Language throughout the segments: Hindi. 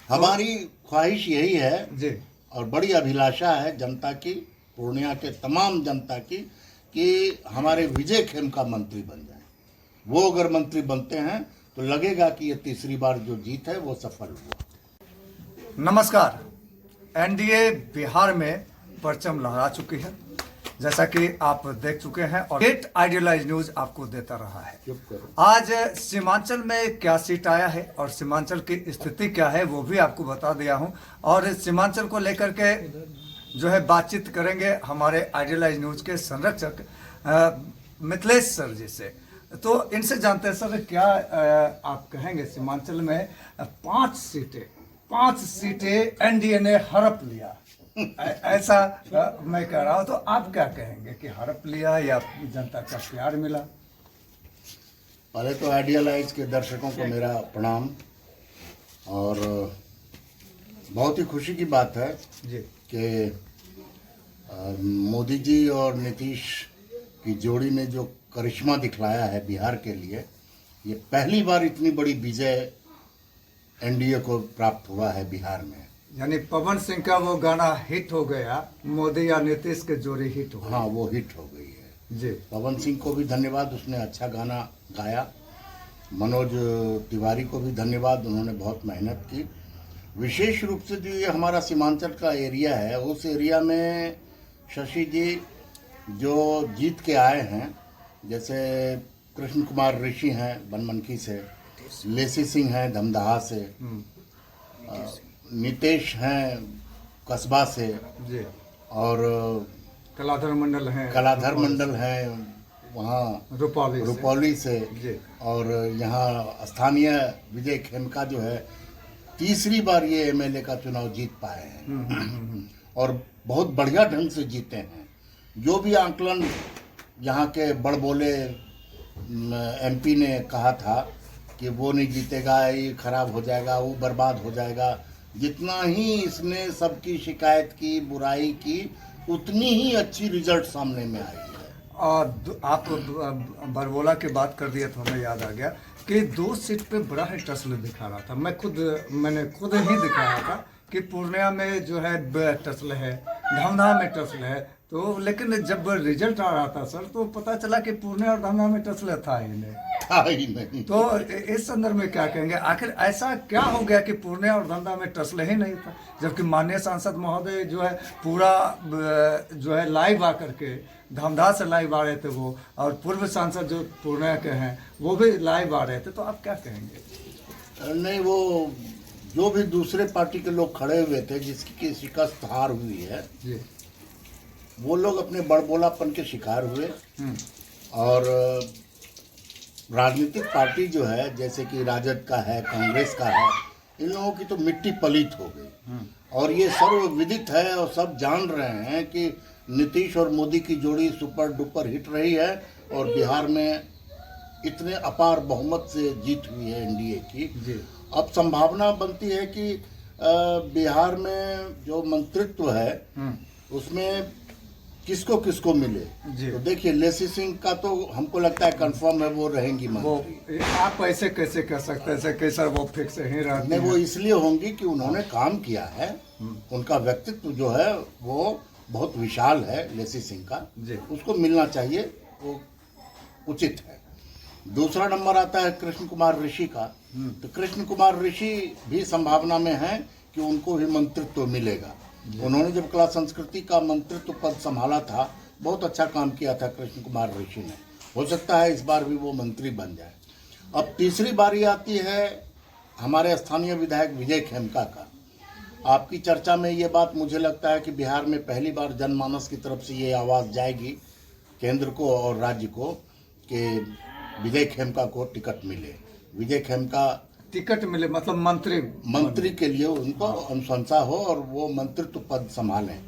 हमारी ख्वाहिश यही है जी और बड़ी अभिलाषा है जनता की, पूर्णिया के तमाम जनता की, कि हमारे विजय खेमका मंत्री बन जाए। वो अगर मंत्री बनते हैं तो लगेगा कि ये तीसरी बार जो जीत है वो सफल हुआ। नमस्कार। एनडीए बिहार में परचम लहरा चुकी है, जैसा कि आप देख चुके हैं, और गेट आइडियलाइज न्यूज आपको देता रहा है। आज सीमांचल में क्या सीट आया है और सीमांचल की स्थिति क्या है वो भी आपको बता दिया हूं, और सीमांचल को लेकर के जो है बातचीत करेंगे हमारे आइडियलाइज न्यूज के संरक्षक मिथिलेश सर जी से। तो इनसे जानते हैं सर, क्या आप कहेंगे सीमांचल में 5 सीटें एनडीए ने हड़प लिया, ऐसा मैं कह रहा हूं, तो आप क्या कहेंगे कि हड़प लिया या जनता का प्यार मिला? पहले तो आइडियलाइज के दर्शकों को मेरा प्रणाम, और बहुत ही खुशी की बात है जी कि मोदी जी और नीतीश की जोड़ी ने जो करिश्मा दिखलाया है बिहार के लिए, ये पहली बार इतनी बड़ी विजय एनडीए को प्राप्त हुआ है बिहार में। यानी पवन सिंह का वो गाना हिट हो गया, मोदी या नीतीश के जोड़ी हिट हो गई। हाँ, वो हिट हो गई है जी। पवन सिंह को भी धन्यवाद, उसने अच्छा गाना गाया। मनोज तिवारी को भी धन्यवाद, उन्होंने बहुत मेहनत की। विशेष रूप से जो ये हमारा सीमांचल का एरिया है, उस एरिया में शशि जी जो जीत के आए हैं, जैसे कृष्ण कुमार ऋषि हैं बनमनखी से, लेसी सिंह हैं धमदाहा से, नीतीश हैं कस्बा से, जी, और कलाधर मंडल हैं वहाँ रुपौली से, जी, और यहाँ स्थानीय विजय खेमका जो है तीसरी बार ये एमएलए का चुनाव जीत पाए हैं और बहुत बढ़िया ढंग से जीते हैं। जो भी आंकलन यहाँ के बड़बोले एमपी ने कहा था कि वो नहीं जीतेगा, ये खराब हो जाएगा, वो बर्बाद हो जाएगा, जितना ही इसने सबकी शिकायत की, बुराई की, उतनी ही अच्छी रिजल्ट सामने में आई है। और आप बरबोला की बात कर दिया तो हमें याद आ गया कि 2 सीट पे बड़ा ही टसल दिखा रहा था। मैंने खुद ही दिखाया था कि पूर्णिया में जो है टसल है, धमधा में टसल है, तो लेकिन जब रिजल्ट आ रहा था सर तो पता चला कि पूर्णिया और धमधा में टसल था ही नहीं। तो इस संदर्भ में क्या कहेंगे, आखिर ऐसा क्या हो गया कि पूर्णिया और धमधा में टसल ही नहीं था, जबकि माननीय सांसद महोदय जो है पूरा जो है लाइव आकर के धमधा से लाइव आ रहे थे वो, और पूर्व सांसद जो पूर्णिया के हैं वो भी लाइव आ रहे थे, तो आप क्या कहेंगे? नहीं, वो जो भी दूसरे पार्टी के लोग खड़े हुए थे जिसकी शिकस्त हार हुई है जी, वो लोग अपने बड़बोलापन के शिकार हुए, और राजनीतिक पार्टी जो है जैसे कि राजद का है, कांग्रेस का है, इन लोगों की तो मिट्टी पलीत हो गई। और ये सर्वविदित है और सब जान रहे हैं कि नीतीश और मोदी की जोड़ी सुपर डुपर हिट रही है और बिहार में इतने अपार बहुमत से जीत हुई है एनडीए की। अब संभावना बनती है कि बिहार में जो मंत्रित्व है उसमें किसको किसको मिले। तो देखिए, लेसी सिंह का तो हमको लगता है कंफर्म है वो रहेंगी मंत्री। आप ऐसे कैसे कह सकते हैं कि सर वो फिक्स ही रहते हैं? वो इसलिए होंगी कि उन्होंने काम किया है, उनका व्यक्तित्व जो है वो बहुत विशाल है लेसी सिंह का, उसको मिलना चाहिए, वो उचित है। दूसरा नंबर आता है कृष्ण कुमार ऋषि का, तो कृष्ण कुमार ऋषि भी संभावना में है कि उनको भी मंत्रित्व मिलेगा। उन्होंने जब कला संस्कृति का मंत्रित्व पद संभाला था, बहुत अच्छा काम किया था कृष्ण कुमार ऋषि ने, हो सकता है इस बार भी वो मंत्री बन जाए। अब तीसरी बारी आती है हमारे स्थानीय विधायक विजय खेमका का। आपकी चर्चा में ये बात मुझे लगता है कि बिहार में पहली बार जनमानस की तरफ से ये आवाज़ जाएगी केंद्र को और राज्य को कि विजय खेमका को टिकट मिले। विजय खेमका टिकट मिले मतलब मंत्री के लिए उनको अनुशंसा हो और वो मंत्रित्व पद संभालें।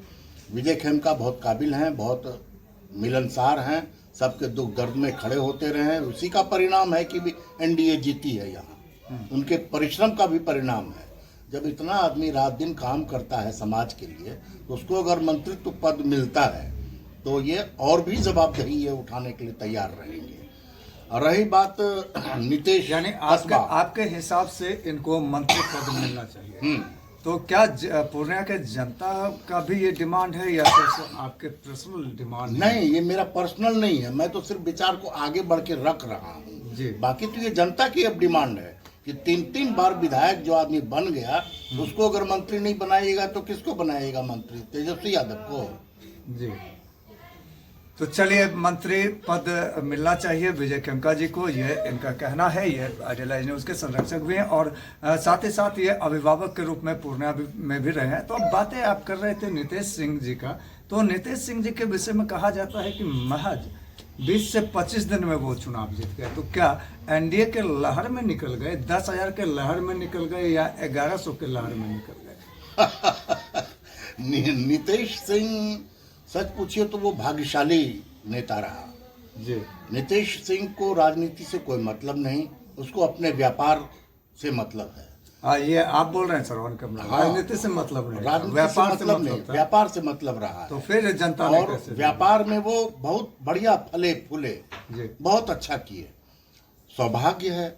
विजय खेमका बहुत काबिल हैं, बहुत मिलनसार हैं, सबके दुख दर्द में खड़े होते रहे हैं। उसी का परिणाम है कि एनडीए जीती है यहाँ, उनके परिश्रम का भी परिणाम है। जब इतना आदमी रात दिन काम करता है समाज के लिए, तो उसको अगर मंत्रित्व पद मिलता है तो ये और भी जवाबदेही ये उठाने के लिए तैयार रहेंगे। और रही बात नीतीश यानी आपके हिसाब से इनको मंत्री पद मिलना चाहिए, तो क्या पूर्णिया के जनता का भी ये डिमांड है या सिर्फ आपके पर्सनल डिमांड है? नहीं, ये मेरा पर्सनल नहीं है, मैं तो सिर्फ विचार को आगे बढ़ के रख रहा हूँ जी। बाकी तो ये जनता की अब डिमांड है कि 3 बार विधायक जो आदमी बन गया उसको अगर मंत्री नहीं बनाइएगा तो किसको बनाइएगा मंत्री? तेजस्वी यादव को। जी। तो चलिए, मंत्री पद मिलना चाहिए विजय खेमका जी को, ये इनका कहना है। ये आइडियलाइज न्यूज़ के संरक्षक भी हैं और साथ ही साथ ये अभिभावक के रूप में पूर्णिया में भी रहे हैं। तो अब बातें आप कर रहे थे नीतीश सिंह जी का, तो नीतीश सिंह जी के विषय में कहा जाता है कि महज 20 से 25 दिन में वो चुनाव जीत गए। तो क्या एनडीए के लहर में निकल गए, 10,000 के लहर में निकल गए या 1100 के लहर में निकल गए? नीतीश सिंह सच पूछिए तो वो भाग्यशाली नेता रहा जी। नीतीश सिंह को राजनीति से कोई मतलब नहीं, उसको अपने व्यापार से मतलब है। ये आप बोल रहे हैं सर, राजनीति से मतलब नहीं, व्यापार से मतलब नहीं, व्यापार से मतलब रहा है। तो फिर जनता और व्यापार में वो बहुत बढ़िया फले फूले, बहुत अच्छा किए। सौभाग्य है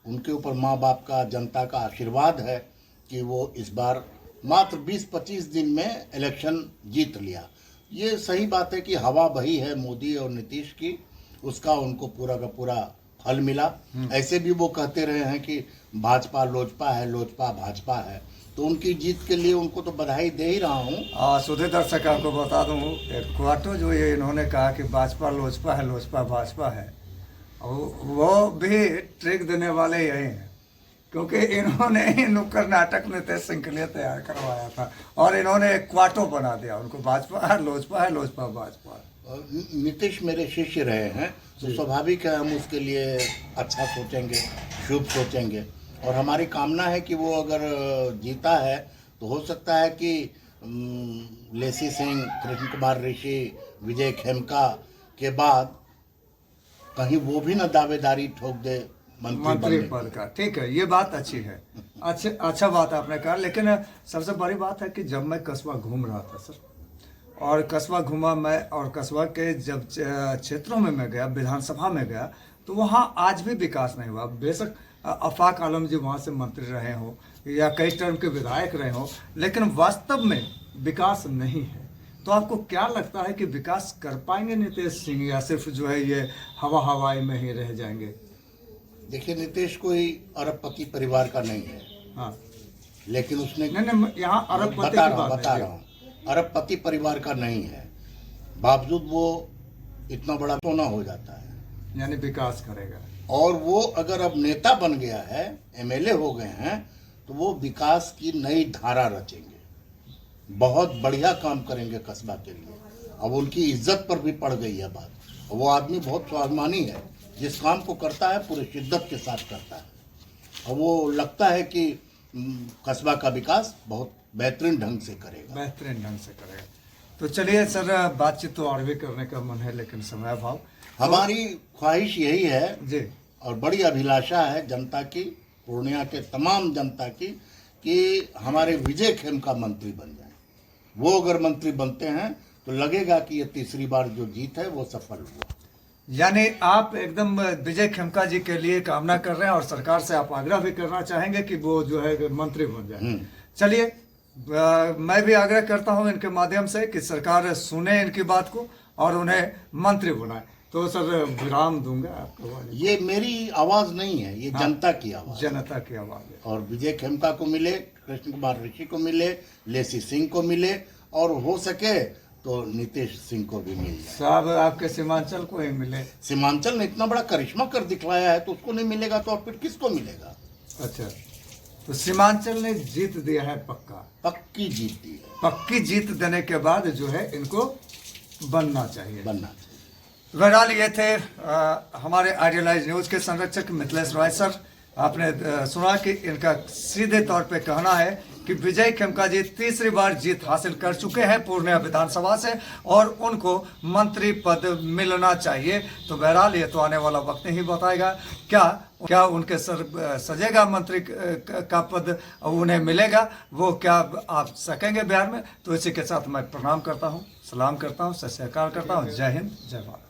उनके ऊपर, माँ बाप का, जनता का आशीर्वाद है कि वो इस बार मात्र 20-25 दिन में इलेक्शन जीत लिया। ये सही बात है कि हवा बही है मोदी और नीतीश की, उसका उनको पूरा का पूरा फल मिला। ऐसे भी वो कहते रहे हैं कि भाजपा लोजपा है, लोजपा भाजपा है, तो उनकी जीत के लिए उनको तो बधाई दे ही रहा हूँ। सुधे दर्शक आपको बता दूँ, एक क्वार्टो जो ये इन्होंने कहा कि भाजपा लोजपा है, लोजपा भाजपा है, वो भी ट्रिक देने वाले यही हैं, क्योंकि इन्होंने ही नुक्कड़ नाटक नीतीश सिंह के लिए तैयार करवाया था और इन्होंने एक क्वार्टो बना दिया उनको, भाजपा है, लोजपा है, लोजपा भाजपा है। नीतीश मेरे शिष्य रहे हैं तो स्वाभाविक है हम उसके लिए अच्छा सोचेंगे, शुभ सोचेंगे, और हमारी कामना है कि वो अगर जीता है तो हो सकता है कि लेसी सिंह, कृष्ण कुमार ऋषि, विजय खेमका के बाद कहीं वो भी न दावेदारी ठोक दे मंत्री पद का। ठीक है, ये बात अच्छी है, अच्छा बात आपने कहा। लेकिन सबसे बड़ी बात है कि जब मैं कस्बा घूम रहा था सर, और कस्बा घूमा मैं, और कस्बा के जब क्षेत्रों में मैं गया, विधानसभा में गया, तो वहाँ आज भी विकास नहीं हुआ। बेशक आफाक आलम जी वहाँ से मंत्री रहे हो या कई टर्म के विधायक रहे हो, लेकिन वास्तव में विकास नहीं है। तो आपको क्या लगता है कि विकास कर पाएंगे नीतीश सिंह, या सिर्फ जो है ये हवाई में ही रह जाएंगे? देखिए, नीतीश कोई अरबपति परिवार का नहीं है। हाँ, लेकिन उसने नहीं, यहाँ अरबपति बता रहा हूँ, अरबपति परिवार का नहीं है, बावजूद वो इतना बड़ा सोना हो जाता है, यानी विकास करेगा। और वो अगर अब नेता बन गया है, एमएलए हो गए हैं, तो वो विकास की नई धारा रचेंगे, बहुत बढ़िया काम करेंगे कस्बा के लिए। अब उनकी इज्जत पर भी पड़ गई है बात। वो आदमी बहुत स्वाभिमानी है, जिस काम को करता है पूरे शिद्दत के साथ करता है, और वो लगता है कि कस्बा का विकास बहुत बेहतरीन ढंग से करेगा। तो चलिए सर, बातचीत तो और भी करने का मन है, लेकिन समय अभाव। हमारी ख्वाहिश यही है जी, और बड़ी अभिलाषा है जनता की, पूर्णिया के तमाम जनता की, कि हमारे विजय खेमका मंत्री बन जाए। वो अगर मंत्री बनते हैं तो लगेगा कि ये तीसरी बार जो जीत है वो सफल हुआ। यानी आप एकदम विजय खेमका जी के लिए कामना कर रहे हैं, और सरकार से आप आग्रह भी करना चाहेंगे कि वो जो है मंत्री बन जाए। चलिए, मैं भी आग्रह करता हूं इनके माध्यम से कि सरकार सुने इनकी बात को और उन्हें मंत्री बनाए। तो सर, विराम दूंगा आपको। ये मेरी आवाज नहीं है, ये जनता की आवाज, जनता की आवाज है। और विजय खेमका को मिले, कृष्ण कुमार ऋषि को मिले, लेसी सिंह को मिले, और हो सके तो नीतीश सिंह को भी मिल जाए। साहब, आपके सीमांचल को ही मिले। सीमांचल ने इतना बड़ा करिश्मा कर दिखलाया है, तो उसको नहीं मिलेगा तो और फिर किसको मिलेगा? अच्छा, तो सीमांचल ने जीत दिया है, पक्की जीत दी है। पक्की जीत देने के बाद जो है इनको बनना चाहिए। बहरहाल ये थे हमारे आइडियलाइज न्यूज के संरक्षक मिथिलेश रॉय सर। आपने सुना कि इनका सीधे तौर पे कहना है कि विजय खेमका जी तीसरी बार जीत हासिल कर चुके हैं पूर्णिया विधानसभा से, और उनको मंत्री पद मिलना चाहिए। तो बहरहाल ये तो आने वाला वक्त ही बताएगा क्या उनके सर सजेगा मंत्री का पद, उन्हें मिलेगा, वो क्या आप सकेंगे बिहार में। तो इसी के साथ मैं प्रणाम करता हूँ, सलाम करता हूँ, सत श्री अकाल करता हूँ। जय हिंद, जय भारत।